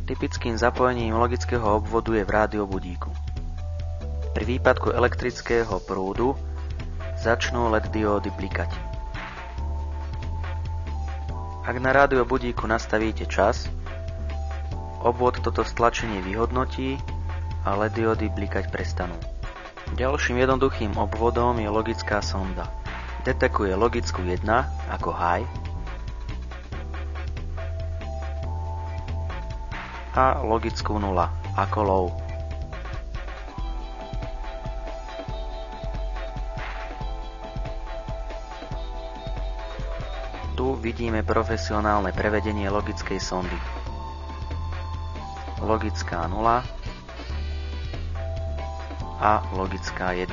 Typickým zapojením logického obvodu je v rádiobudíku. Pri výpadku elektrického prúdu začnú LED diódy blikať. Ak na rádiobudíku nastavíte čas, obvod toto stlačenie vyhodnotí a LED diódy blikať prestanú. Ďalším jednoduchým obvodom je logická sonda. Detekuje logickú 1 ako high a logickú 0 ako low. Tu vidíme profesionálne prevedenie logickej sondy. Logická 0 a logická 1.